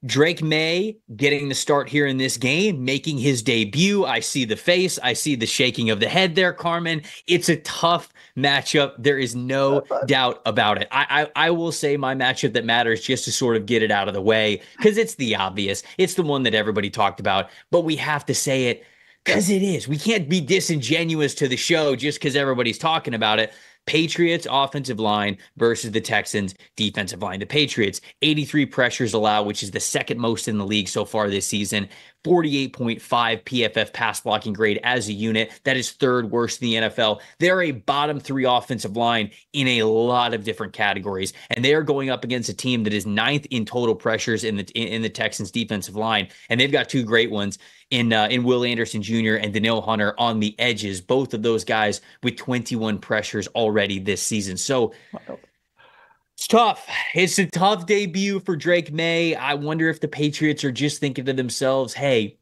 Drake May getting the start here in this game, making his debut. I see the face. I see the shaking of the head there, Carmen. It's a tough matchup. There is no doubt about it. I will say my matchup that matters, just to sort of get it out of the way, because it's the obvious. It's the one that everybody talked about, but we have to say it because it is. We can't be disingenuous to the show just because everybody's talking about it. Patriots offensive line versus the Texans defensive line. The Patriots, 83 pressures allowed, which is the second most in the league so far this season. 48.5 PFF pass blocking grade as a unit. That is third worst in the NFL. They're a bottom three offensive line in a lot of different categories, and they are going up against a team that is ninth in total pressures in the Texans defensive line, and they've got two great ones in Will Anderson Jr. and Danielle Hunter on the edges. Both of those guys with 21 pressures already this season. So it's tough. It's a tough debut for Drake May. I wonder if the Patriots are just thinking to themselves, hey,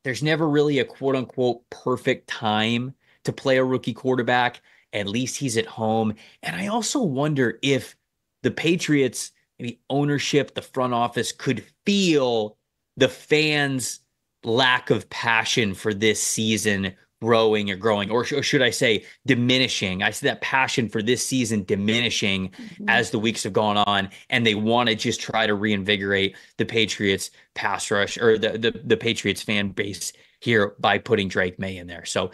there's never really a quote unquote perfect time to play a rookie quarterback. At least he's at home. And I also wonder if the Patriots, maybe ownership, the front office, could feel the fans' lack of passion for this season growing, or should I say diminishing. I see that passion for this season diminishing as the weeks have gone on, and they want to just try to reinvigorate the Patriots pass rush, or the Patriots fan base here, by putting Drake May in there. So,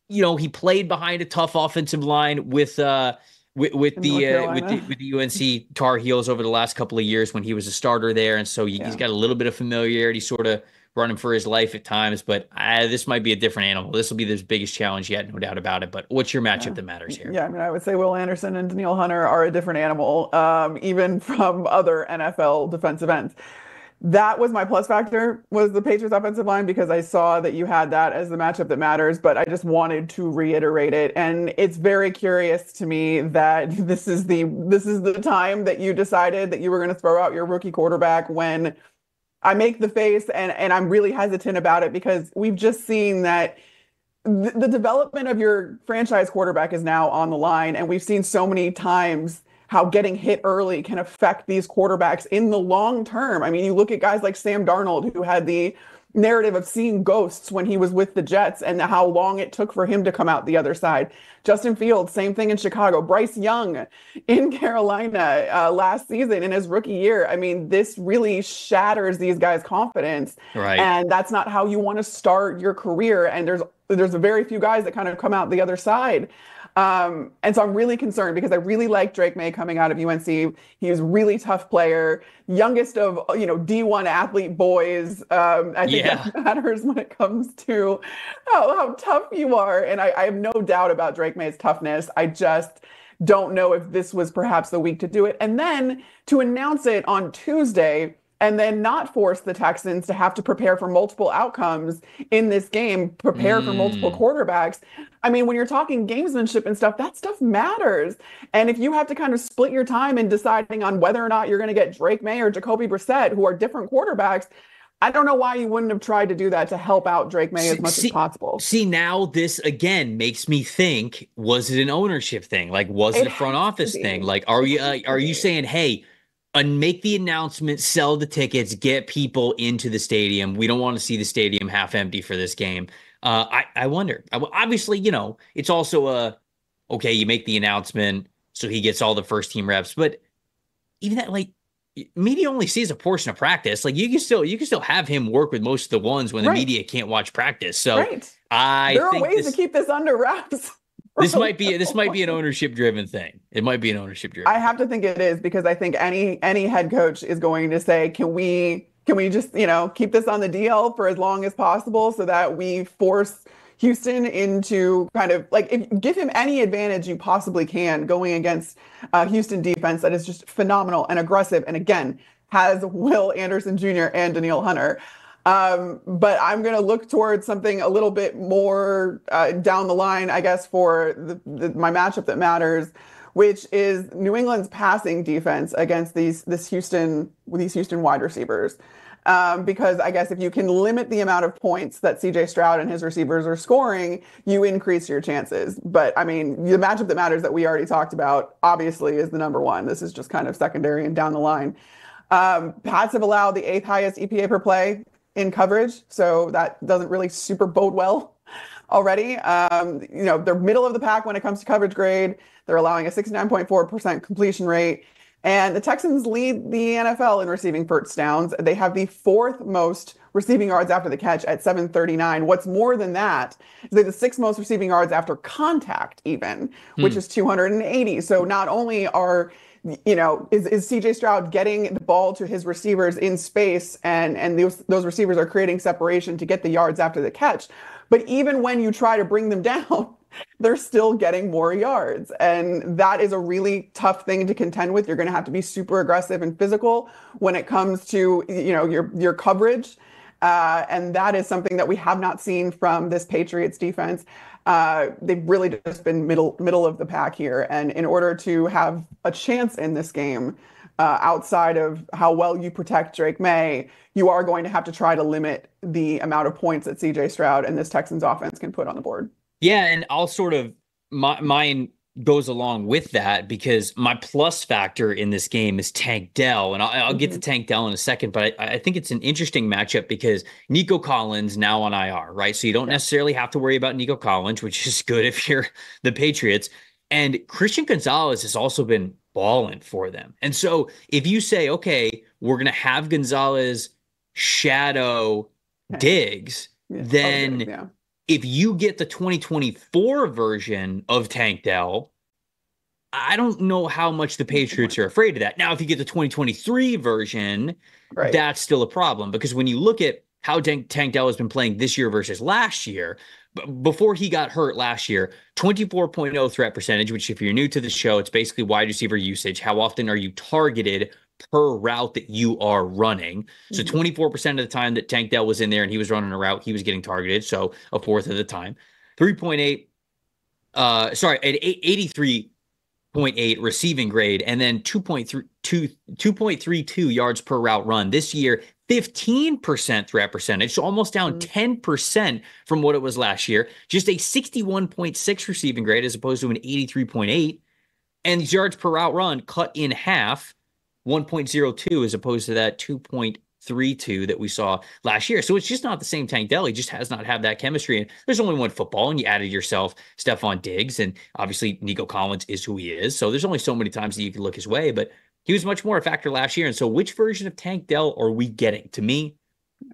he played behind a tough offensive line with the UNC Tar Heels over the last couple of years when he was a starter there, and so he's got a little bit of familiarity, sort of running for his life at times, but this might be a different animal. This will be the biggest challenge yet, no doubt about it. But what's your matchup that matters here? Yeah, I mean, I would say Will Anderson and Danielle Hunter are a different animal, even from other NFL defensive ends. That was my plus factor, was the Patriots offensive line, because I saw that you had that as the matchup that matters, but I just wanted to reiterate it. And it's very curious to me that this is the time that you decided that you were going to throw out your rookie quarterback, when I make the face, and I'm really hesitant about it, because we've just seen that the development of your franchise quarterback is now on the line. And we've seen so many times how getting hit early can affect these quarterbacks in the long term. I mean, you look at guys like Sam Darnold, who had the narrative of seeing ghosts when he was with the Jets, and how long it took for him to come out the other side. Justin Fields, same thing in Chicago. Bryce Young in Carolina last season in his rookie year. I mean, this really shatters these guys' confidence. Right. And that's not how you want to start your career. And there's a very few guys that kind of come out the other side. And so I'm really concerned, because I really like Drake May coming out of UNC. He's a really tough player, youngest of, D1 athlete boys. I think that matters when it comes to how tough you are. And I have no doubt about Drake May's toughness. I just don't know if this was perhaps the week to do it. And then to announce it on Tuesday, and then not force the Texans to have to prepare for multiple outcomes in this game, prepare for multiple quarterbacks. I mean, when you're talking gamesmanship and stuff, that stuff matters. And if you have to kind of split your time in deciding on whether or not you're going to get Drake May or Jacoby Brissett, who are different quarterbacks, I don't know why you wouldn't have tried to do that to help out Drake May as much as possible. See, now this again makes me think, was it an ownership thing? Like, was it a front office thing? Like, are you saying, hey, and make the announcement, sell the tickets, get people into the stadium. We don't want to see the stadium half empty for this game. I wonder. Obviously, it's also okay, you make the announcement so he gets all the first team reps, but even that, like, media only sees a portion of practice. Like, you can still have him work with most of the ones when the media can't watch practice. So there are ways to keep this under wraps. This might be an ownership driven thing. It might be an ownership driven. I have to think it is, because I think any head coach is going to say, can we just, keep this on the DL for as long as possible, so that we force Houston into kind of give him any advantage you possibly can going against Houston defense that is just phenomenal and aggressive. And again, has Will Anderson Jr. and Danielle Hunter. But I'm going to look towards something a little bit more down the line, I guess, for my matchup that matters, which is New England's passing defense against these Houston wide receivers. Because I guess if you can limit the amount of points that CJ Stroud and his receivers are scoring, you increase your chances. But I mean, the matchup that matters that we already talked about, obviously, is the number one. This is just kind of secondary and down the line. Pats have allowed the eighth highest EPA per play in coverage, so that doesn't really super bode well already. They're middle of the pack when it comes to coverage grade. They're allowing a 69.4% completion rate. And the Texans lead the NFL in receiving first downs. They have the fourth most receiving yards after the catch at 739. What's more than that is they have the sixth most receiving yards after contact even, which is 280. So not only is CJ Stroud getting the ball to his receivers in space and those receivers are creating separation to get the yards after the catch, but even when you try to bring them down, they're still getting more yards. And that is a really tough thing to contend with. You're going to have to be super aggressive and physical when it comes to, your coverage. And that is something that we have not seen from this Patriots defense. They've really just been middle of the pack here. And in order to have a chance in this game, outside of how well you protect Drake May, you are going to have to try to limit the amount of points that CJ Stroud and this Texans offense can put on the board. Yeah, and I'll mine goes along with that because my plus factor in this game is Tank Dell, and I'll get to Tank Dell in a second, but I think it's an interesting matchup because Nico Collins now on IR, right? So you don't necessarily have to worry about Nico Collins, which is good if you're the Patriots. And Christian Gonzalez has also been balling for them. And so if you say, okay, we're going to have Gonzalez shadow Diggs, then if you get the 2024 version of Tank Dell, I don't know how much the Patriots are afraid of that. Now, if you get the 2023 version, that's still a problem because when you look at how Tank Dell has been playing this year versus last year, before he got hurt last year, 24.0 threat percentage, which if you're new to the show, it's basically wide receiver usage. How often are you targeted per route that you are running? So 24% of the time that Tank Dell was in there and he was running a route, he was getting targeted. So a fourth of the time. 3.8, at 83.8 receiving grade, and then 2.32 yards per route run. This year, 15% threat percentage, so almost down 10% from what it was last year. Just a 61.6 receiving grade as opposed to an 83.8. And these yards per route run cut in half, 1.02 as opposed to that 2.32 that we saw last year. So it's just not the same Tank Dell. He just has not had that chemistry. And there's only one football, and you added yourself Stephon Diggs, and obviously Nico Collins is who he is. So there's only so many times that you can look his way, but he was much more a factor last year. And so which version of Tank Dell are we getting? To me,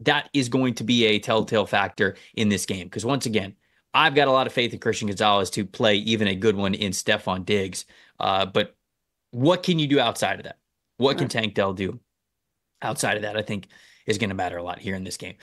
that is going to be a telltale factor in this game. Because once again, I've got a lot of faith in Christian Gonzalez to play even a good one in Stephon Diggs. But what can you do outside of that? What can Tank Dell do outside of that? I think is going to matter a lot here in this game.